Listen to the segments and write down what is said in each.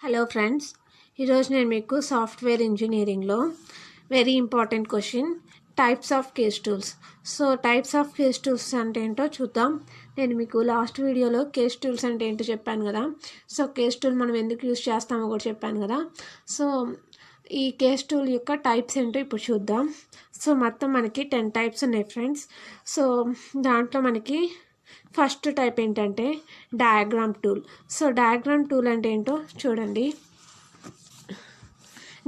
Hello friends, ఈరోజు నేను మీకు సాఫ్ట్వేర్ ఇంజనీరింగ్లో very important question types of case tools. So types of case tools అంటే ఏంటో చూద్దాం. నేను మీకు లాస్ట్ వీడియోలో కేస్ టూల్స్ అంటే ఏంటో చెప్పాను కదా. సో కేస్ టూల్ మనం ఎందుకు యూజ్ చేస్తామో కూడా చెప్పాను కదా. సో ఈ కేస్ టూల్ యొక్క టైప్స్ ఏంటో ఇప్పుడు చూద్దాం. సో మొత్తం మనకి 10 టైప్స్ ఉన్నాయి ఫ్రెండ్స్. సో దాంట్లో మనకి ఫస్ట్ టైప్ ఏంటంటే diagram tool. So diagram tool అంటే ఏంటో చూడండి.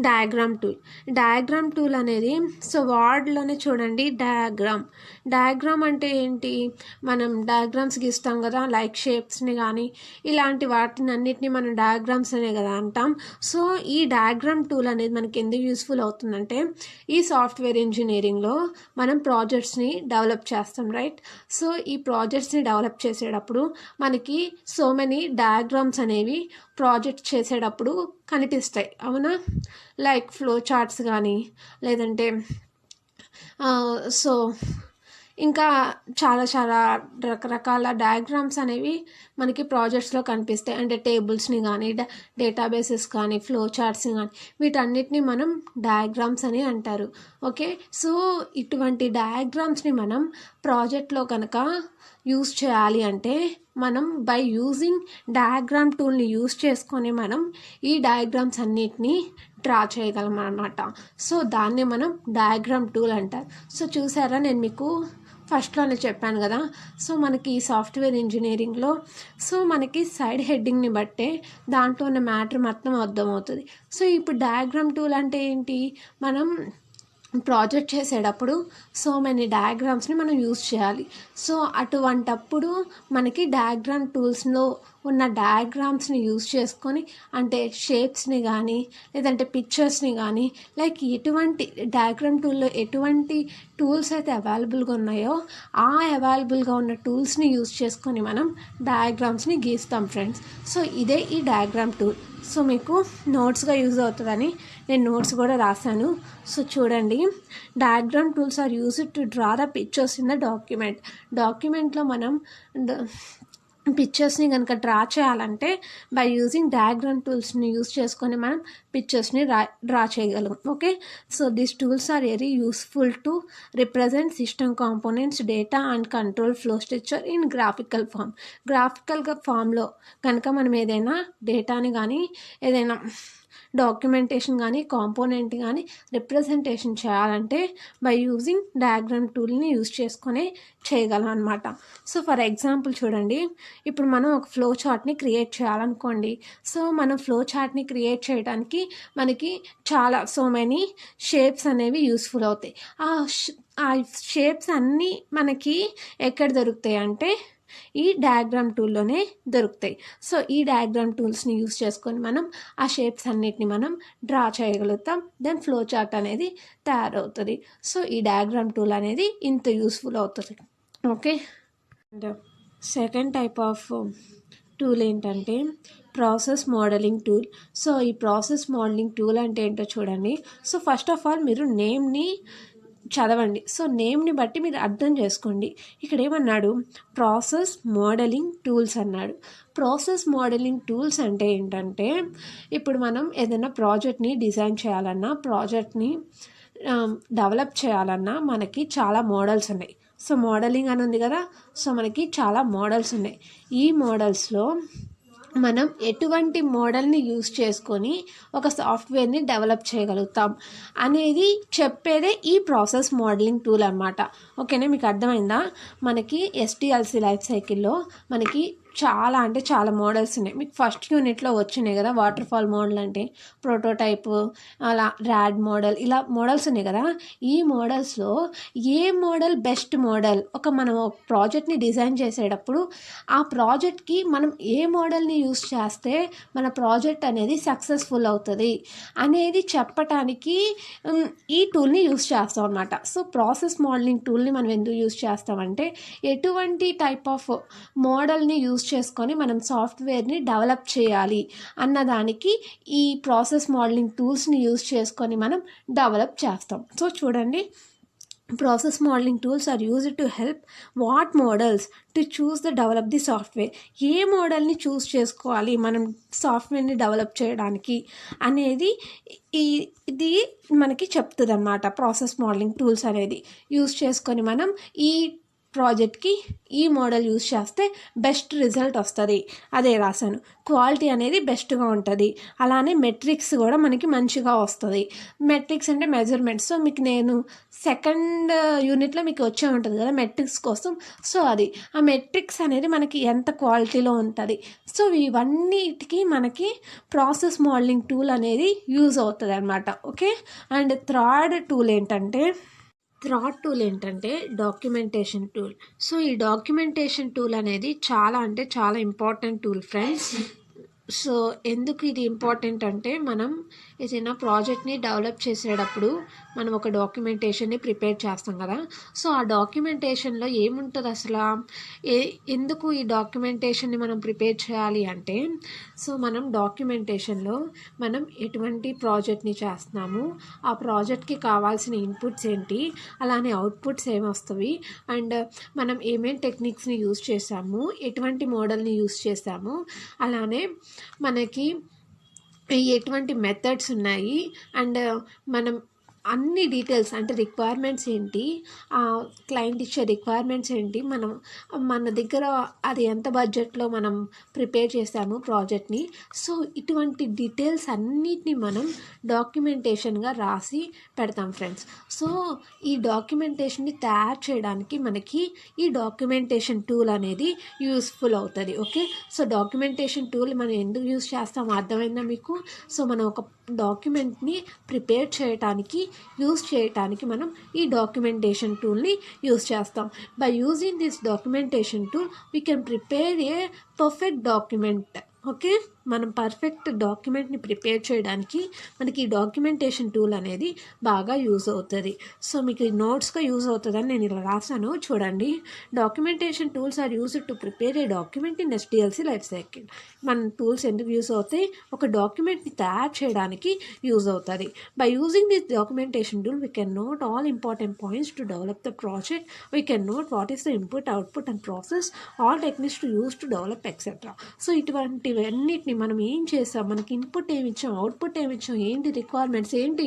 డయాగ్రామ్ టూల్ అనేది సో వార్డ్లోనే చూడండి. డయాగ్రామ్ అంటే ఏంటి, మనం డయాగ్రామ్స్ గీస్తాం కదా, లైక్ షేప్స్ని కానీ ఇలాంటి వాటిని అన్నిటిని మనం డయాగ్రామ్స్ అనే కదా అంటాం. సో ఈ డయాగ్రామ్ టూల్ అనేది మనకి ఎందుకు యూస్ఫుల్ అవుతుందంటే ఈ సాఫ్ట్వేర్ ఇంజనీరింగ్లో మనం ప్రాజెక్ట్స్ని డెవలప్ చేస్తాం, రైట్. సో ఈ ప్రాజెక్ట్స్ని డెవలప్ చేసేటప్పుడు మనకి సో మెనీ డయాగ్రామ్స్ అనేవి ప్రాజెక్ట్ చేసేటప్పుడు కనిపిస్తాయి, అవునా. లైక్ ఫ్లో చార్ట్స్ కానీ లేదంటే సో ఇంకా చాలా రకరకాల డయాగ్రామ్స్ అనేవి మనకి ప్రాజెక్ట్స్లో కనిపిస్తాయి. అంటే టేబుల్స్ని కానీ డేటాబేసెస్ కానీ ఫ్లో చార్ట్స్ని కానీ వీటన్నిటిని మనం డయాగ్రామ్స్ అని అంటారు. ఓకే, సో ఇటువంటి డయాగ్రామ్స్ని మనం ప్రాజెక్ట్లో కనుక యూస్ చేయాలి అంటే మనం బై యూజింగ్ డయాగ్రామ్ టూల్ని యూస్ చేసుకొని మనం ఈ డయాగ్రామ్స్ అన్నిటినీ డ్రా చేయగలం అన్నమాట. సో దాన్ని మనం డయాగ్రామ్ టూల్ అంటారు. సో చూసారా, నేను మీకు ఫస్ట్లోనే చెప్పాను కదా. సో మనకి ఈ సాఫ్ట్వేర్ ఇంజనీరింగ్లో సో మనకి సైడ్ హెడ్డింగ్ని బట్టే దాంట్లో ఉన్న మ్యాటర్ మొత్తం అర్థమవుతుంది. సో ఇప్పుడు డయాగ్రామ్ టూల్ అంటే ఏంటి, మనం ప్రాజెక్ట్ చేసేటప్పుడు సో మెనీ డయాగ్రామ్స్ని మనం యూజ్ చేయాలి. సో అటువంటప్పుడు మనకి డయాగ్రామ్ టూల్స్లో ఉన్న డయాగ్రామ్స్ని యూజ్ చేసుకొని అంటే షేప్స్ని కానీ లేదంటే పిక్చర్స్ని కానీ లైక్ ఎటువంటి డయాగ్రామ్ టూల్లో ఎటువంటి టూల్స్ అయితే అవైలబుల్గా ఉన్నాయో ఆ అవైలబుల్గా ఉన్న టూల్స్ని యూజ్ చేసుకొని మనం డయాగ్రామ్స్ని గీస్తాం ఫ్రెండ్స్. సో ఇదే ఈ డయాగ్రామ్ టూల్. సో మీకు నోట్స్గా యూజ్ అవుతుందని నేను నోట్స్ కూడా రాశాను. సో చూడండి, diagram tools are used to draw the pictures in the డాక్యుమెంట్లో మనం పిక్చర్స్ని కనుక డ్రా చేయాలంటే బై యూజింగ్ డయాగ్రామ్ టూల్స్ని యూజ్ చేసుకొని మనం పిక్చర్స్ని డ్రా చేయగలం. Okay, so these tools are very useful to represent system components, data and control flow structure in graphical ఫామ్లో కనుక మనం ఏదైనా డేటాని కానీ ఏదైనా డాక్యుమెంటేషన్ కానీ కాంపోనెంట్ కానీ రిప్రజెంటేషన్ చేయాలంటే బై యూజింగ్ డయాగ్రామ్ టూల్ని యూజ్ చేసుకొని చేయగలం అనమాట. సో ఫర్ ఎగ్జాంపుల్ చూడండి, ఇప్పుడు మనం ఒక ఫ్లో చార్ట్ని క్రియేట్ చేయాలనుకోండి. సో మనం ఫ్లో చార్ట్ని క్రియేట్ చేయడానికి మనకి చాలా సో మెనీ షేప్స్ అనేవి యూస్ఫుల్ అవుతాయి. ఆ షేప్స్ అన్నీ మనకి ఎక్కడ దొరుకుతాయి అంటే ఈ డయాగ్రామ్ టూల్లోనే దొరుకుతాయి. సో ఈ డయాగ్రామ్ టూల్స్ని యూస్ చేసుకొని మనం ఆ షేప్స్ అన్నిటిని మనం డ్రా చేయగలుగుతాం. దెన్ ఫ్లో చార్ట్ అనేది తయారవుతుంది. సో ఈ డయాగ్రామ్ టూల్ అనేది ఇంత యూస్ఫుల్ అవుతుంది. Okay, second type of tool ఏంటంటే ప్రాసెస్ మోడలింగ్ టూల్. సో ఈ ప్రాసెస్ మోడలింగ్ టూల్ అంటే ఏంటో చూడండి. సో ఫస్ట్ ఆఫ్ ఆల్ మీరు నేమ్ని చదవండి. సో నేమ్ని బట్టి మీరు అర్థం చేసుకోండి. ఇక్కడ ఏమన్నాడు, ప్రాసెస్ మోడలింగ్ టూల్స్ అన్నాడు. ప్రాసెస్ మోడలింగ్ టూల్స్ అంటే ఏంటంటే ఇప్పుడు మనం ఏదైనా ప్రాజెక్ట్ని డిజైన్ చేయాలన్నా ప్రాజెక్ట్ని డెవలప్ చేయాలన్నా మనకి చాలా మోడల్స్ ఉన్నాయి. సో మోడలింగ్ అని ఉంది కదా, సో మనకి చాలా మోడల్స్ ఉన్నాయి. ఈ మోడల్స్లో మనం ఎటువంటి మోడల్ని యూజ్ చేసుకొని ఒక సాఫ్ట్వేర్ని డెవలప్ చేయగలుగుతాం అనేది చెప్పేదే ఈ ప్రాసెస్ మోడలింగ్ టూల్ అన్నమాట. ఓకేనా, మీకు అర్థమైందా. మనకి ఎస్డిఎల్సి లైఫ్ సైకిల్లో మనకి చాలా మోడల్స్ ఉన్నాయి. మీకు ఫస్ట్ యూనిట్లో వచ్చినాయి కదా, వాటర్ ఫాల్ మోడల్ అంటే ప్రోటోటైప్, అలా ర్యాడ్ మోడల్, ఇలా మోడల్స్ ఉన్నాయి కదా. ఈ మోడల్స్లో ఏ మోడల్ బెస్ట్ మోడల్, మనం ప్రాజెక్ట్ని డిజైన్ చేసేటప్పుడు ఆ ప్రాజెక్ట్కి మనం ఏ మోడల్ని యూస్ చేస్తే మన ప్రాజెక్ట్ అనేది సక్సెస్ఫుల్ అవుతుంది అనేది చెప్పటానికి ఈ టూల్ని యూస్ చేస్తాం అనమాట. సో ప్రాసెస్ మోడలింగ్ టూల్ని మనం ఎందుకు యూస్ చేస్తామంటే ఎటువంటి టైప్ ఆఫ్ మోడల్ని యూస్ చేసుకొని మనం సాఫ్ట్వేర్ని డెవలప్ చేయాలి అన్నదానికి ఈ ప్రాసెస్ మోడలింగ్ టూల్స్ని యూజ్ చేసుకొని మనం డెవలప్ చేస్తాం. సో చూడండి, Process modeling tools are used to help what models to choose the develop the software. ఏ మోడల్ని చూస్ చేసుకోవాలి మనం సాఫ్ట్వేర్ని డెవలప్ చేయడానికి అనేది ఇది మనకి చెప్తుంది అన్నమాట. ప్రాసెస్ మోడలింగ్ టూల్స్ అనేది యూస్ చేసుకొని మనం ఈ ప్రాజెక్ట్కి ఈ మోడల్ యూస్ చేస్తే బెస్ట్ రిజల్ట్ వస్తుంది. అదే రాశాను. క్వాలిటీ అనేది బెస్ట్గా ఉంటుంది. అలానే మెట్రిక్స్ కూడా మనకి మంచిగా వస్తుంది. మెట్రిక్స్ అంటే మెజర్మెంట్స్. సో మీకు నేను సెకండ్ యూనిట్లో మీకు వచ్చే ఉంటుంది కదా మెట్రిక్స్ కోసం. సో అది ఆ మెట్రిక్స్ అనేది మనకి ఎంత క్వాలిటీలో ఉంటుంది. సో ఇవన్నిటికీ మనకి ప్రాసెస్ మోడలింగ్ టూల్ అనేది యూజ్ అవుతుంది అన్నమాట. ఓకే. అండ్ థర్డ్ టూల్ ఏంటంటే డాక్యుమెంటేషన్ టూల్. సో ఈ డాక్యుమెంటేషన్ టూల్ అనేది చాలా అంటే చాలా ఇంపార్టెంట్ టూల్ ఫ్రెండ్స్. సో ఎందుకు ఇది ఇంపార్టెంట్ అంటే మనం ఏదైనా ప్రాజెక్ట్ని డెవలప్ చేసేటప్పుడు మనం ఒక డాక్యుమెంటేషన్ని ప్రిపేర్ చేస్తాం కదా. సో ఆ డాక్యుమెంటేషన్లో ఏముంటుంది అసలు, ఎందుకు ఈ డాక్యుమెంటేషన్ని మనం ప్రిపేర్ చేయాలి అంటే, సో మనం డాక్యుమెంటేషన్లో మనం ఎటువంటి ప్రాజెక్ట్ని చేస్తున్నాము, ఆ ప్రాజెక్ట్కి కావాల్సిన ఇన్పుట్స్ ఏంటి, అలానే అవుట్పుట్స్ ఏమొస్తాయి, అండ్ మనం ఏమేమి టెక్నిక్స్ని యూజ్ చేసాము, ఎటువంటి మోడల్ని యూజ్ చేసాము, అలానే మనకి ఎటువంటి మెథడ్స్ ఉన్నాయి, అండ్ మనం అన్ని డీటెయిల్స్ అంటే రిక్వైర్మెంట్స్ ఏంటి, క్లయింట్ ఇచ్చే రిక్వైర్మెంట్స్ ఏంటి, మన దగ్గర అది ఎంత బడ్జెట్లో మనం ప్రిపేర్ చేసాము ప్రాజెక్ట్ని. సో ఇటువంటి డీటెయిల్స్ అన్నిటిని మనం డాక్యుమెంటేషన్గా రాసి పెడతాం ఫ్రెండ్స్. సో ఈ డాక్యుమెంటేషన్ని తయారు చేయడానికి మనకి ఈ డాక్యుమెంటేషన్ టూల్ అనేది యూస్ఫుల్ అవుతుంది. ఓకే. సో డాక్యుమెంటేషన్ టూల్ మనం ఎందుకు యూస్ చేస్తామో అర్థమైందా మీకు. సో మనం ఒక డాక్యుమెంట్ని ప్రిపేర్ చేయడానికి మనం ఈ డాక్యుమెంటేషన్ టూల్ని యూస్ చేస్తాం. By using this documentation tool we can prepare a perfect document. Okay. మనం పర్ఫెక్ట్ డాక్యుమెంట్ని ప్రిపేర్ చేయడానికి మనకి ఈ డాక్యుమెంటేషన్ టూల్ అనేది బాగా యూజ్ అవుతుంది. సో మీకు ఈ నోట్స్గా యూజ్ అవుతుందని నేను ఇలా రాశాను చూడండి. Documentation tools are used to prepare a document in SDLC life cycle. మన టూల్స్ ఎందుకు యూజ్ అవుతాయి, ఒక డాక్యుమెంట్ని తయారు చేయడానికి యూజ్ అవుతుంది. By using this documentation tool we can note all important points to develop the project. We can note what is the input, output and process, all techniques to use to develop etcetera. So ఇటువంటివన్నిటిని మనం ఏం చేసాం, మనకి input ఏమి ఇచ్చాం, output ఏమి ఇచ్చాం, ఏంటి రిక్వైర్మెంట్స్ ఏంటి,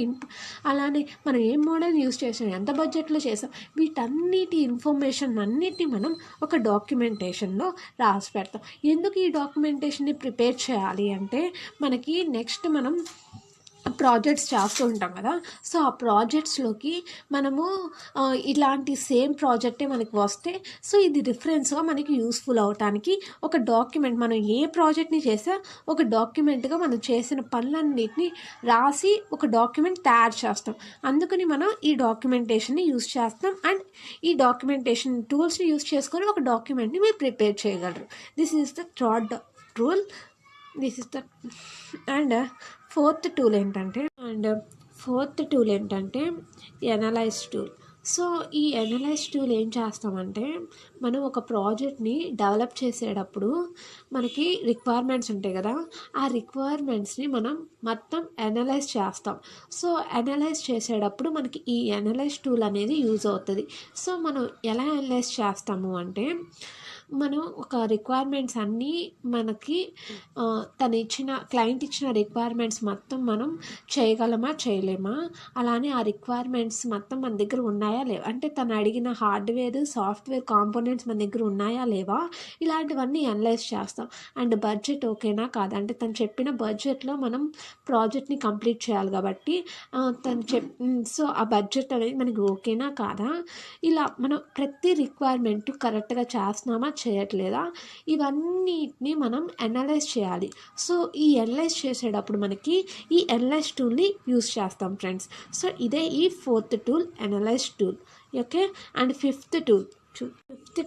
అలానే మనం ఏం మోడల్ యూజ్ చేసాం, ఎంత బడ్జెట్లో చేసాం, వీటన్నిటి ఇన్ఫర్మేషన్ అన్నిటిని మనం ఒక డాక్యుమెంటేషన్లో రాసి పెడతాం. ఎందుకు ఈ డాక్యుమెంటేషన్ని ప్రిపేర్ చేయాలి అంటే, మనకి నెక్స్ట్ మనం ప్రాజెక్ట్స్ చేస్తూ ఉంటాం కదా. సో ఆ ప్రాజెక్ట్స్లోకి మనము ఇలాంటి సేమ్ ప్రాజెక్టే మనకి వస్తే, సో ఇది రిఫరెన్స్గా మనకి యూస్ఫుల్ అవటానికి ఒక డాక్యుమెంట్, మనం ఏ ప్రాజెక్ట్ని చేసా ఒక డాక్యుమెంట్గా మనం చేసిన పనులన్నిటిని రాసి ఒక డాక్యుమెంట్ తయారు చేస్తాం. అందుకని మనం ఈ డాక్యుమెంటేషన్ని యూస్ చేస్తాం. అండ్ ఈ డాక్యుమెంటేషన్ టూల్స్ని యూస్ చేసుకొని ఒక డాక్యుమెంట్ని మీరు ప్రిపేర్ చేయగలరు. This is the third rule. And fourth tool ఏంటంటే ఎనలైజ్ టూల్. సో ఈ ఎనలైజ్ టూల్ ఏం చేస్తామంటే, మనం ఒక ప్రాజెక్ట్ని డెవలప్ చేసేటప్పుడు మనకి రిక్వైర్మెంట్స్ ఉంటాయి కదా, ఆ రిక్వైర్మెంట్స్ని మనం మొత్తం అనలైజ్ చేస్తాం. సో అనలైజ్ చేసేటప్పుడు మనకి ఈ ఎనలైజ్ టూల్ అనేది యూజ్ అవుతుంది. సో మనం ఎలా అనలైజ్ చేస్తాము అంటే, మనం ఒక రిక్వైర్మెంట్స్ అన్నీ మనకి క్లయింట్ ఇచ్చిన రిక్వైర్మెంట్స్ మొత్తం మనం చేయగలమా చేయలేమా, అలానే ఆ రిక్వైర్మెంట్స్ మొత్తం మన దగ్గర ఉన్నాయా లేవా, అంటే తను అడిగిన హార్డ్వేర్ సాఫ్ట్వేర్ కాంపోనెంట్స్ మన దగ్గర ఉన్నాయా లేవా, ఇలాంటివన్నీ అనలైజ్ చేస్తాం. అండ్ బడ్జెట్ ఓకేనా కాదా, అంటే తను చెప్పిన బడ్జెట్లో మనం ప్రాజెక్ట్ని కంప్లీట్ చేయాలి కాబట్టి సో ఆ బడ్జెట్ అనేది మనకి ఓకేనా కాదా, ఇలా మనం ప్రతి రిక్వైర్మెంట్ కరెక్ట్గా చేస్తున్నామా చేయట్లేదా, ఇవన్నిటిని మనం అనలైజ్ చేయాలి. సో ఈ అనలైజ్ చేసేటప్పుడు మనకి ఈ అనలైజ్ టూల్ని యూస్ చేస్తాం ఫ్రెండ్స్. సో ఇదే ఈ fourth tool, analyse tool. Okay. And fifth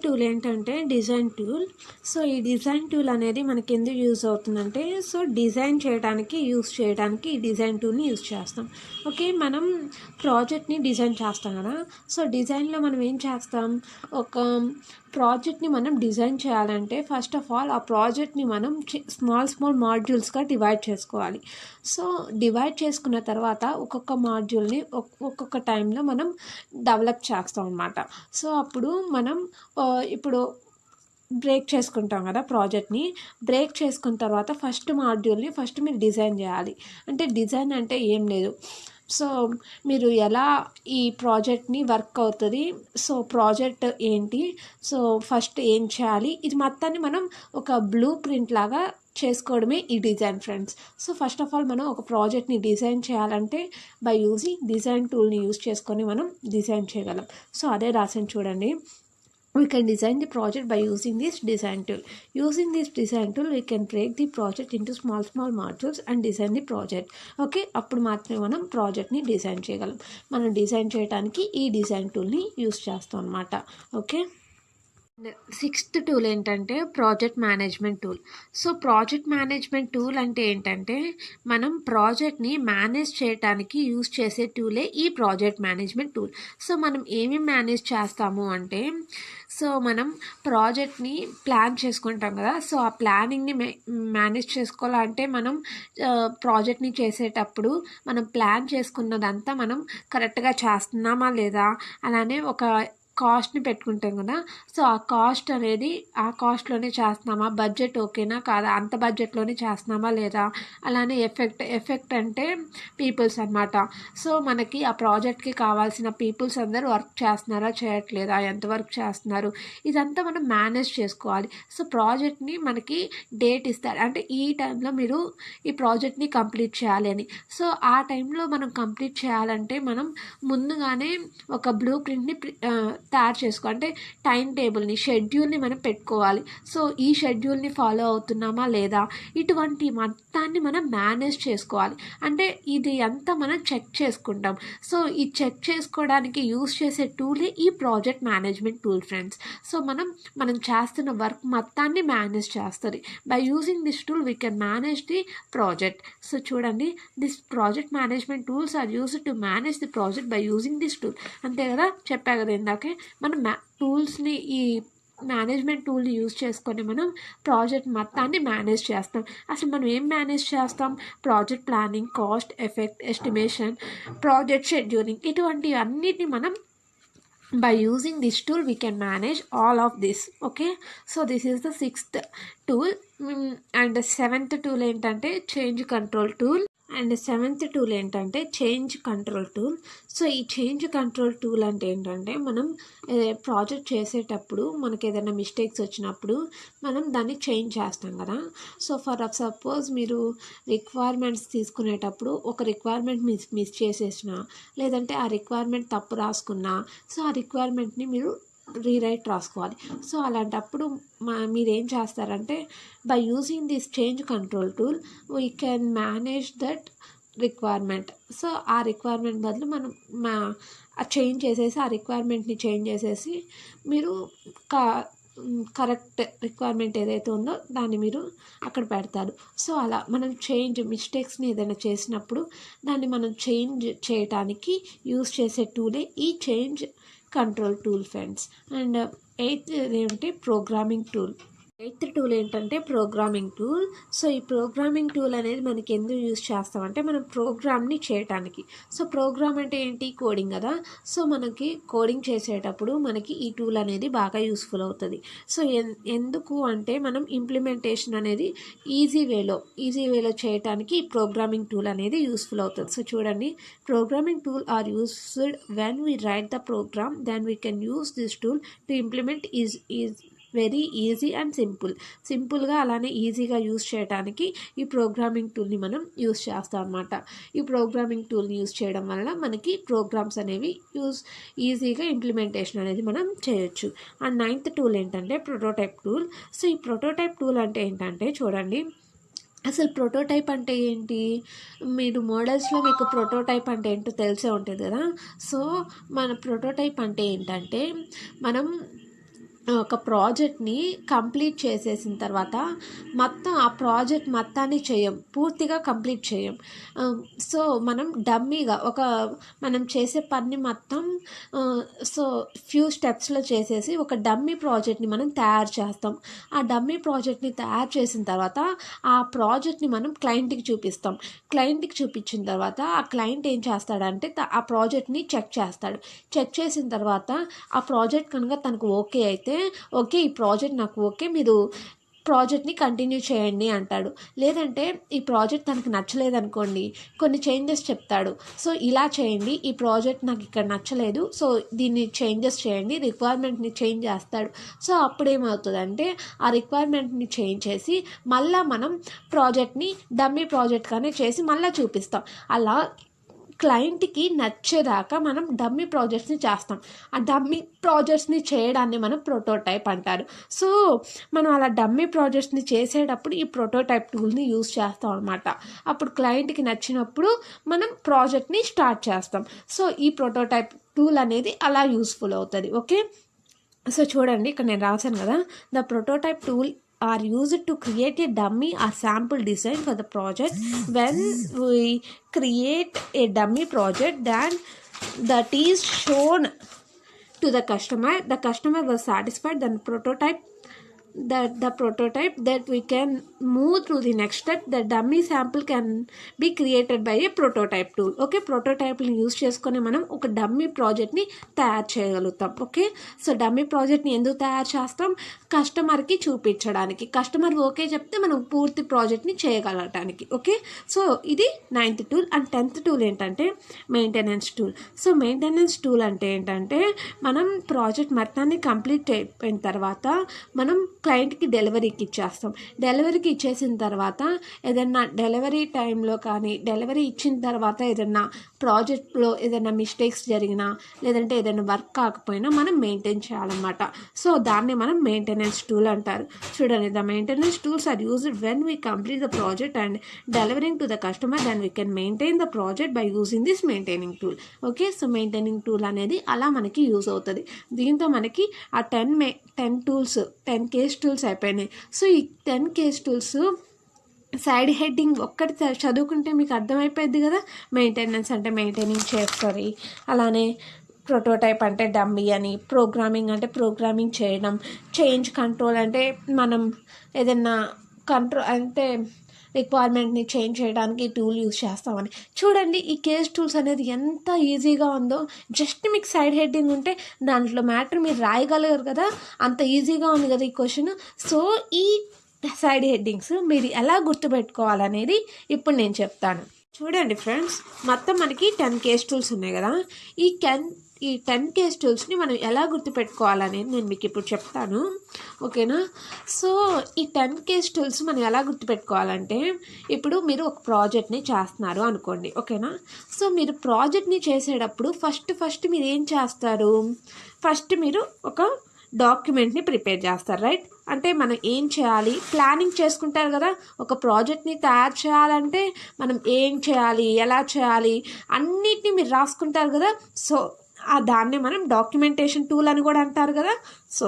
tool ఏంటంటే డిజైన్ టూల్. సో ఈ డిజైన్ టూల్ అనేది మనకి ఎందుకు యూజ్ అవుతుందంటే, సో డిజైన్ చేయడానికి ఈ డిజైన్ టూల్ని యూజ్ చేస్తాం. ఓకే. మనం ప్రాజెక్ట్ని డిజైన్ చేస్తాం కదా. సో డిజైన్లో మనం ఏం చేస్తాం, ఒక ప్రాజెక్ట్ని మనం డిజైన్ చేయాలంటే ఫస్ట్ ఆఫ్ ఆల్ ఆ ప్రాజెక్ట్ని మనం స్మాల్ మాడ్యూల్స్గా డివైడ్ చేసుకోవాలి. సో డివైడ్ చేసుకున్న తర్వాత ఒక్కొక్క మాడ్యూల్ని ఒక్కొక్క టైంలో మనం డెవలప్ చేస్తాం అన్నమాట. సో అప్పుడు మనం ఇప్పుడు బ్రేక్ చేసుకుంటాం కదా ప్రాజెక్ట్ని. బ్రేక్ చేసుకున్న తర్వాత ఫస్ట్ మాడ్యూల్ని ఫస్ట్ మీరు డిజైన్ చేయాలి. అంటే డిజైన్ అంటే ఏం లేదు, సో మీరు ఎలా ఈ ప్రాజెక్ట్ని వర్క్ అవుతుంది, సో ప్రాజెక్ట్ ఏంటి, సో ఫస్ట్ ఏం చేయాలి, ఇది మొత్తాన్ని మనం ఒక బ్లూ ప్రింట్ లాగా చేసుకోవడమే ఈ design friends. So first of all మనం ఒక ప్రాజెక్ట్ని డిజైన్ చేయాలంటే బై యూజింగ్ డిజైన్ టూల్ని యూజ్ చేసుకొని మనం డిజైన్ చేయగలం. సో అదే రాసాను చూడండి. We can design the project by using this design tool. Using this design tool, we can break the project into small modules and design the project. Okay, అప్పుడు మాత్రమే మనం ప్రాజెక్ట్ని డిజైన్ చేయగలం. మనం డిజైన్ చేయడానికి ఈ డిజైన్ టూల్ని యూస్ చేస్తాం అన్నమాట. ఓకే, సిక్స్త్ టూల్ ఏంటంటే project management tool. So project management tool అంటే ఏంటంటే మనం ప్రాజెక్ట్ని మేనేజ్ చేయడానికి యూజ్ చేసే టూలే ఈ ప్రాజెక్ట్ మేనేజ్మెంట్ టూల్. సో మనం ఏమేమి మేనేజ్ చేస్తాము అంటే, సో మనం ప్రాజెక్ట్ని ప్లాన్ చేసుకుంటాం కదా, సో ఆ ప్లానింగ్ని మేనేజ్ చేసుకోవాలంటే మనం ప్రాజెక్ట్ని చేసేటప్పుడు మనం ప్లాన్ చేసుకున్నదంతా మనం కరెక్ట్గా చేస్తున్నామా లేదా, అలానే ఒక కాస్ట్ని పెట్టుకుంటాం కదా, సో ఆ కాస్ట్ అనేది ఆ కాస్ట్లోనే చేస్తున్నామా, బడ్జెట్ ఓకేనా కాదా, అంత బడ్జెట్లోనే చేస్తున్నామా లేదా, అలానే ఎఫెక్ట్ అంటే పీపుల్స్ అన్నమాట. సో మనకి ఆ ప్రాజెక్ట్కి కావాల్సిన పీపుల్స్ అందరూ వర్క్ చేస్తున్నారా చేయట్లేదా, ఎంతవరకు చేస్తున్నారు, ఇదంతా మనం మేనేజ్ చేసుకోవాలి. సో ప్రాజెక్ట్ని మనకి డేట్ ఇస్తారు, అంటే ఈ టైంలో మీరు ఈ ప్రాజెక్ట్ని కంప్లీట్ చేయాలి అని. సో ఆ టైంలో మనం కంప్లీట్ చేయాలంటే మనం ముందుగానే ఒక బ్లూ ప్రింట్ని తయారు చేసుకో, అంటే టైం టేబుల్ని, షెడ్యూల్ని మనం పెట్టుకోవాలి. సో ఈ షెడ్యూల్ని ఫాలో అవుతున్నామా లేదా, ఇటువంటి మొత్తాన్ని మనం మేనేజ్ చేసుకోవాలి. అంటే ఇది అంతా మనం చెక్ చేసుకుంటాం. సో ఈ చెక్ చేసుకోవడానికి యూస్ చేసే టూలే ఈ project management tool friends. So మనం చేస్తున్న వర్క్ మొత్తాన్ని మేనేజ్ చేస్తుంది. By using this tool we can manage the project. So చూడండి, this project management tools are used to manage the project by using this tool. అంతే కదా, చెప్పా కదా ఇందాకే, మనం టూల్స్ని, ఈ మేనేజ్మెంట్ టూల్ని యూజ్ చేసుకొని మనం ప్రాజెక్ట్ మొత్తాన్ని మేనేజ్ చేస్తాం. అసలు మనం ఏం మేనేజ్ చేస్తాం, project planning, cost, effect, estimation, project scheduling, ఇటువంటి అన్నిటిని మనం by using this tool we can manage all of this. Okay, so this is the sixth tool. And the seventh tool ఏంటంటే change control tool. And seventh tool ఏంటంటే change control tool. So ఈ change control tool అంటే ఏంటంటే మనం project చేసేటప్పుడు మనకి ఏదైనా mistakes వచ్చినప్పుడు మనం దాన్ని చేంజ్ చేస్తాం కదా. సో ఫర్ సపోజ్ మీరు రిక్వైర్మెంట్స్ తీసుకునేటప్పుడు ఒక రిక్వైర్మెంట్ మిస్ చేసేసినా, లేదంటే ఆ రిక్వైర్మెంట్ తప్పు రాసుకున్నా, సో ఆ రిక్వైర్మెంట్ని మీరు రీరైట్ రాసుకోవాలి. సో అలాంటప్పుడు మీరేం చేస్తారంటే by using this change control tool we can manage that requirement. So ఆ రిక్వైర్మెంట్ బదులు మనం చేంజ్ చేసేసి, ఆ రిక్వైర్మెంట్ని చేంజ్ చేసేసి మీరు కరెక్ట్ రిక్వైర్మెంట్ ఏదైతే ఉందో దాన్ని మీరు అక్కడ పెడతారు. సో అలా మనం మిస్టేక్స్ని ఏదైనా చేసినప్పుడు దాన్ని మనం చేంజ్ చేయడానికి యూజ్ చేసే టూలే ఈ change control tool friends. And eighth ఏంటంటే ప్రోగ్రామింగ్ టూల్. ఎయిత్ టూల్ ఏంటంటే ప్రోగ్రామింగ్ టూల్. సో ఈ ప్రోగ్రామింగ్ టూల్ అనేది మనకి ఎందుకు యూజ్ చేస్తామంటే మనం ప్రోగ్రామ్ని చేయటానికి. సో ప్రోగ్రామ్ అంటే ఏంటి, కోడింగ్ కదా. సో మనకి కోడింగ్ చేసేటప్పుడు మనకి ఈ టూల్ అనేది బాగా యూస్ఫుల్ అవుతుంది. సో ఎందుకు అంటే మనం ఇంప్లిమెంటేషన్ అనేది ఈజీ వేలో చేయటానికి ఈ ప్రోగ్రామింగ్ టూల్ అనేది యూస్ఫుల్ అవుతుంది. సో చూడండి, programming tool are used when we write the program, then we can use this tool to implement is very easy and సింపుల్గా అలానే ఈజీగా యూస్ చేయడానికి ఈ ప్రోగ్రామింగ్ టూల్ని మనం యూస్ చేస్తాం అన్నమాట. ఈ ప్రోగ్రామింగ్ టూల్ని యూస్ చేయడం వల్ల మనకి ప్రోగ్రామ్స్ అనేవి ఈజీగా ఇంప్లిమెంటేషన్ అనేది మనం చేయొచ్చు. అండ్ నైన్త్ టూల్ ఏంటంటే ప్రోటోటైప్ టూల్. సో ఈ ప్రోటోటైప్ టూల్ అంటే ఏంటంటే చూడండి, అసలు ప్రోటోటైప్ అంటే ఏంటి, మీరు మోడల్స్లో మీకు ప్రోటోటైప్ అంటే ఏంటో తెలిసే ఉంటుంది కదా. సో మన ప్రోటోటైప్ అంటే ఏంటంటే మనం ఒక ప్రాజెక్ట్ని కంప్లీట్ చేసేసిన తర్వాత మొత్తం ఆ ప్రాజెక్ట్ మొత్తాన్ని పూర్తిగా కంప్లీట్ చేయం. సో మనం డమ్మీగా మనం చేసే పని మొత్తం ఫ్యూ స్టెప్స్లో చేసేసి ఒక డమ్మీ ప్రాజెక్ట్ని మనం తయారు చేస్తాం. ఆ డమ్మీ ప్రాజెక్ట్ని తయారు చేసిన తర్వాత ఆ ప్రాజెక్ట్ని మనం క్లయింట్కి చూపిస్తాం. క్లయింట్కి చూపించిన తర్వాత ఆ క్లయింట్ ఏం చేస్తాడంటే ఆ ప్రాజెక్ట్ని చెక్ చేస్తాడు. చెక్ చేసిన తర్వాత ఆ ప్రాజెక్ట్ కనుక తనకు ఓకే అయితే ఓకే ఈ ప్రాజెక్ట్ నాకు ఓకే, మీరు ప్రాజెక్ట్ని కంటిన్యూ చేయండి అంటాడు. లేదంటే ఈ ప్రాజెక్ట్ తనకు నచ్చలేదనుకోండి, కొన్ని చేంజెస్ చెప్తాడు. సో ఇలా చేయండి, ఈ ప్రాజెక్ట్ నాకు ఇక్కడ నచ్చలేదు, సో దీన్ని చేంజెస్ చేయండి, రిక్వైర్మెంట్ని చేంజ్ చేస్తాడు. సో అప్పుడేమవుతుందంటే ఆ రిక్వైర్మెంట్ని చేంజ్ చేసి మళ్ళీ మనం ప్రాజెక్ట్ని డమ్మీ ప్రాజెక్ట్గానే చేసి మళ్ళీ చూపిస్తాం. అలా క్లయింట్కి నచ్చేదాకా మనం డమ్మీ ప్రాజెక్ట్స్ని చేస్తాం. ఆ డమ్మీ ప్రాజెక్ట్స్ని చేయడాన్ని మనం ప్రోటోటైప్ అంటారు. సో మనం అలా డమ్మీ ప్రాజెక్ట్స్ని చేసేటప్పుడు ఈ ప్రోటోటైప్ టూల్ని యూజ్ చేస్తాం అనమాట. అప్పుడు క్లయింట్కి నచ్చినప్పుడు మనం ప్రాజెక్ట్ని స్టార్ట్ చేస్తాం. సో ఈ ప్రోటోటైప్ టూల్ అనేది అలా యూస్ఫుల్ అవుతుంది. ఓకే, సో చూడండి ఇక్కడ నేను రాశాను కదా, the prototype tool are used to create a dummy or sample design for the project. When we create a dummy project, then that is shown to the customer was satisfied, then the prototype that we can move through the next step. The dummy sample can be created by a prototype tool. Okay, ప్రోటోటైప్ని use చేసుకొని మనం ఒక dummy ప్రాజెక్ట్ని తయారు చేయగలుగుతాం. Okay, so dummy ప్రాజెక్ట్ని ఎందుకు తయారు చేస్తాం? కస్టమర్కి చూపించడానికి. కస్టమర్ ఓకే చెప్తే మనం పూర్తి ప్రాజెక్ట్ని చేయగలగటానికి. ఓకే, సో ఇది 9th tool. And 10th tool ఏంటంటే maintenance tool. So maintenance tool అంటే ఏంటంటే మనం ప్రాజెక్ట్ మొత్తాన్ని కంప్లీట్ అయిపోయిన తర్వాత మనం క్లయింట్కి డెలివరీకి ఇచ్చేస్తాం. డెలివరీకి ఇచ్చేసిన తర్వాత ఏదైనా డెలివరీ టైంలో కానీ డెలివరీ ఇచ్చిన తర్వాత ఏదైనా ప్రాజెక్ట్లో ఏదైనా మిస్టేక్స్ జరిగినా లేదంటే ఏదైనా వర్క్ కాకపోయినా మనం మెయింటైన్ చేయాలన్నమాట. సో దాన్ని మనం మెయింటెనెన్స్ టూల్ అంటారు. చూడండి, the maintenance tools are used when we complete the project and delivering to the customer, then we can maintain the project by using this maintaining tool. Okay, so maintaining tool అనేది అలా మనకి use అవుతుంది. దీంతో మనకి ఆ 10 tools 10 case tools అయిపోయినాయి. So ఈ 10 case tools side heading ఒక్కటి చదువుకుంటే మీకు అర్థమైపోయింది కదా. మెయింటెనెన్స్ అంటే మెయింటైనింగ్ చేస్తుంది, అలానే ప్రోటోటైప్ అంటే డమ్మీ అని, ప్రోగ్రామింగ్ అంటే ప్రోగ్రామింగ్ చేయడం, చేంజ్ కంట్రోల్ అంటే మనం ఏదైనా కంట్రోల్ అంటే రిక్వైర్మెంట్ని చేంజ్ చేయడానికి టూల్ యూజ్ చేస్తామని. చూడండి ఈ కేస్ టూల్స్ అనేది ఎంత ఈజీగా ఉందో. జస్ట్ మీకు సైడ్ హెడ్డింగ్ ఉంటే దాంట్లో మ్యాటర్ మీరు రాయగలరు కదా, అంత ఈజీగా ఉంది కదా ఈ క్వశ్చన్. సో ఈ సైడ్ హెడ్డింగ్స్ మీరు ఎలా గుర్తుపెట్టుకోవాలనేది ఇప్పుడు నేను చెప్తాను. చూడండి ఫ్రెండ్స్, మొత్తం మనకి 10 కేస్ టూల్స్ ఉన్నాయి కదా. ఈ 10 కేస్ టూల్స్ని మనం ఎలా గుర్తుపెట్టుకోవాలనేది నేను మీకు ఇప్పుడు చెప్తాను. ఓకేనా, సో ఈ 10 కేస్ టూల్స్ మనం ఎలా గుర్తుపెట్టుకోవాలంటే, ఇప్పుడు మీరు ఒక ప్రాజెక్ట్ని చేస్తున్నారు అనుకోండి. ఓకేనా, సో మీరు ప్రాజెక్ట్ని చేసేటప్పుడు ఫస్ట్ మీరు ఏం చేస్తారు? ఫస్ట్ మీరు ఒక డాక్యుమెంట్ని ప్రిపేర్ చేస్తారు, రైట్? అంటే మనం ఏం చేయాలి ప్లానింగ్ చేసుకుంటారు కదా. ఒక ప్రాజెక్ట్ని తయారు చేయాలంటే మనం ఏం చేయాలి, ఎలా చేయాలి అన్నిటినీ మీరు రాసుకుంటారు కదా. సో దాన్ని మనం డాక్యుమెంటేషన్ టూల్ అని కూడా అంటారు కదా. సో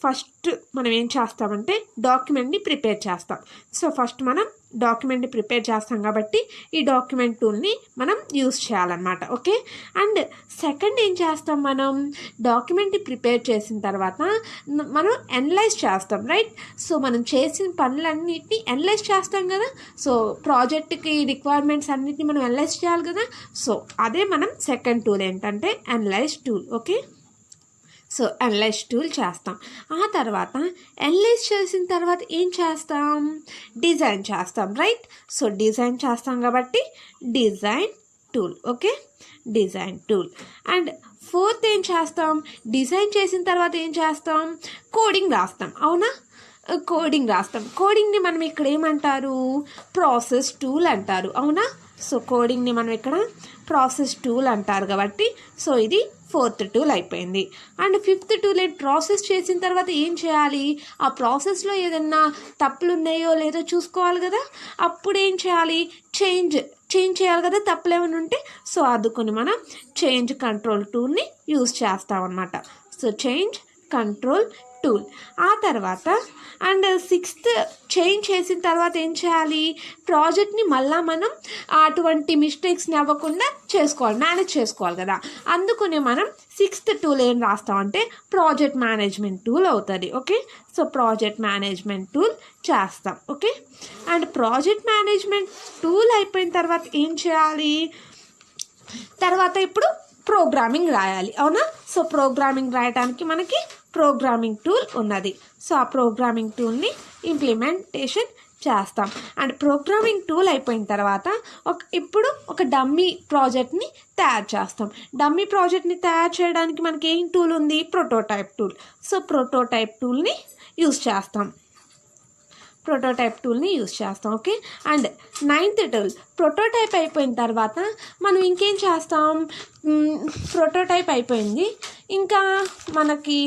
ఫస్ట్ మనం ఏం చేస్తామంటే డాక్యుమెంట్ని ప్రిపేర్ చేస్తాం. సో ఫస్ట్ మనం డాక్యుమెంట్ని ప్రిపేర్ చేస్తాం కాబట్టి ఈ డాక్యుమెంట్ టూల్ని మనం యూస్ చేయాలన్నమాట. ఓకే, అండ్ సెకండ్ ఏం చేస్తాం, మనం డాక్యుమెంట్ని ప్రిపేర్ చేసిన తర్వాత మనం అనలైజ్ చేస్తాం, రైట్? సో మనం చేసిన పనులన్నిటిని అనలైజ్ చేస్తాం కదా. సో ప్రాజెక్ట్కి రిక్వైర్మెంట్స్ అన్నిటిని మనం అనలైజ్ చేయాలి కదా. సో అదే మనం సెకండ్ టూల్ ఏంటంటే analyse tool. Okay, so analyse tool చేస్తాం. ఆ తర్వాత అనలైజ్ చేసిన తర్వాత ఏం చేస్తాం? డిజైన్ చేస్తాం, రైట్? సో డిజైన్ చేస్తాం కాబట్టి design tool. Okay, design tool. And fourth ఏం చేస్తాం? డిజైన్ చేసిన తర్వాత ఏం చేస్తాం? కోడింగ్ రాస్తాం, అవునా? కోడింగ్ రాస్తాం. కోడింగ్ని మనం ఇక్కడ ఏమంటారు? ప్రాసెస్ టూల్ అంటారు, అవునా? సో కోడింగ్ని మనం ఇక్కడ ప్రాసెస్ టూల్ అంటారు కాబట్టి సో ఇది 4th టూల్ అయిపోయింది. అండ్ 5th టూల్ ప్రాసెస్ చేసిన తర్వాత ఏం చేయాలి? ఆ ప్రాసెస్లో ఏదన్నా తప్పులు ఉన్నాయో లేదో చూసుకోవాలి కదా. అప్పుడు ఏం చేయాలి? చేంజ్ చేయాలి కదా, తప్పులు ఏమైనా ఉంటే. సో అందుకని మనం చేంజ్ కంట్రోల్ టూల్ని యూజ్ చేస్తామన్నమాట. So change control tool. ఆ తర్వాత అండ్ 6th చేంజ్ చేసిన తర్వాత ఏం చేయాలి, ప్రాజెక్ట్ని మళ్ళీ మనం అటువంటి మిస్టేక్స్ని అవ్వకుండా మేనేజ్ చేసుకోవాలి కదా. అందుకనే మనం 6th టూల్ ఏం రాస్తామంటే ప్రాజెక్ట్ మేనేజ్మెంట్ టూల్ అవుతుంది. Okay, so project management tool చేస్తాం. Okay, and project management tool అయిపోయిన తర్వాత ఏం చేయాలి, తర్వాత ఇప్పుడు ప్రోగ్రామింగ్ రాయాలి, అవునా. సో ప్రోగ్రామింగ్ రాయడానికి మనకి ప్రోగ్రామింగ్ టూల్ ఉన్నది. సో ఆ ప్రోగ్రామింగ్ టూల్ని ఇంప్లిమెంటేషన్ చేస్తాం. అండ్ ప్రోగ్రామింగ్ టూల్ అయిపోయిన తర్వాత ఇప్పుడు ఒక డమ్మీ ప్రాజెక్ట్ని తయారు చేస్తాం. డమ్మీ ప్రాజెక్ట్ని తయారు చేయడానికి మనకి ఏం టూల్ ఉంది, ప్రోటోటైప్ టూల్. సో ప్రోటోటైప్ టూల్ని యూజ్ చేస్తాం. Okay, and 9th tool prototype అయిపోయిన తర్వాత మనం ఇంకేం చేస్తాం, ప్రోటోటైప్ అయిపోయింది, ఇంకా మనకి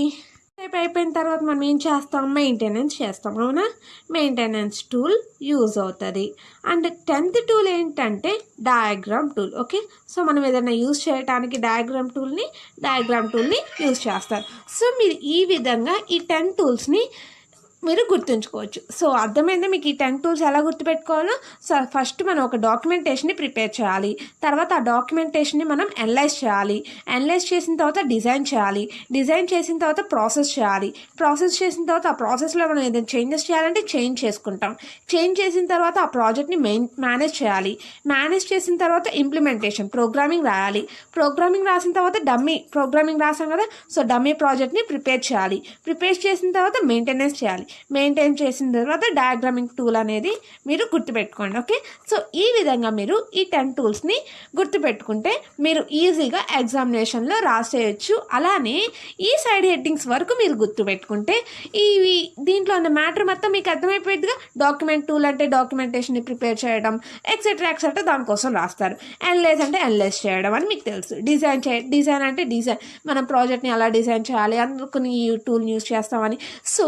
టైప్ అయిపోయిన తర్వాత మనం ఏం చేస్తాం, మెయింటెనెన్స్ చేస్తాం, అవునా. మెయింటెనెన్స్ టూల్ యూజ్ అవుతుంది. అండ్ 10th టూల్ ఏంటంటే డయాగ్రామ్ టూల్. ఓకే, సో మనం ఏదైనా యూజ్ చేయడానికి డయాగ్రామ్ టూల్ని యూజ్ చేస్తారు. సో మీరు ఈ విధంగా ఈ 10 టూల్స్ని మీరు గుర్తుంచుకోవచ్చు. సో అర్థమైందా మీకు ఈ 10 టూల్స్ ఎలా గుర్తుపెట్టుకోవాలో. సో ఫస్ట్ మనం ఒక డాక్యుమెంటేషన్ని ప్రిపేర్ చేయాలి, తర్వాత ఆ డాక్యుమెంటేషన్ని మనం అనలైజ్ చేసిన తర్వాత డిజైన్ చేసిన తర్వాత ప్రాసెస్ చేసిన తర్వాత ఆ ప్రాసెస్లో మనం ఏదైనా చేంజెస్ చేయాలంటే చేంజ్ చేసిన తర్వాత ఆ ప్రాజెక్ట్ని మేనేజ్ చేసిన తర్వాత ఇంప్లిమెంటేషన్ ప్రోగ్రామింగ్ రాసిన తర్వాత ప్రోగ్రామింగ్ రాసాం కదా. సో డమ్మీ ప్రాజెక్ట్ని ప్రిపేర్ చేసిన తర్వాత మెయింటైన్ చేసిన తర్వాత డయాగ్రామింగ్ టూల్ అనేది మీరు గుర్తుపెట్టుకోండి. ఓకే, సో ఈ విధంగా మీరు ఈ 10 టూల్స్ని గుర్తుపెట్టుకుంటే మీరు ఈజీగా ఎగ్జామినేషన్లో రాసేయచ్చు. అలానే ఈ సైడ్ హెడ్డింగ్స్ వరకు మీరు గుర్తుపెట్టుకుంటే దీంట్లో ఉన్న మ్యాటర్ మొత్తం మీకు అర్థమైపోయిందిగా. డాక్యుమెంట్ టూల్ అంటే డాక్యుమెంటేషన్ని ప్రిపేర్ చేయడం, ఎక్సెట్రా దానికోసం రాస్తారు. అనలైజ్ అంటే అనలైజ్ చేయడం అని మీకు తెలుసు. డిజైన్ అంటే మనం ప్రాజెక్ట్ని ఎలా డిజైన్ చేయాలి అందుకని ఈ టూల్ని యూజ్ చేస్తామని. సో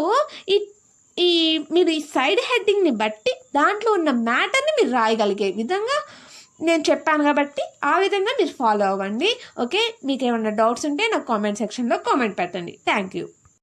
మీరు ఈ సైడ్ హెడ్డింగ్ని బట్టి దాంట్లో ఉన్న మ్యాటర్ని మీరు రాయగలిగే విధంగా నేను చెప్పాను కాబట్టి ఆ విధంగా మీరు ఫాలో అవ్వండి. ఓకే, మీకు ఏమైనా డౌట్స్ ఉంటే నాకు కామెంట్ సెక్షన్లో కామెంట్ పెట్టండి. Thank you.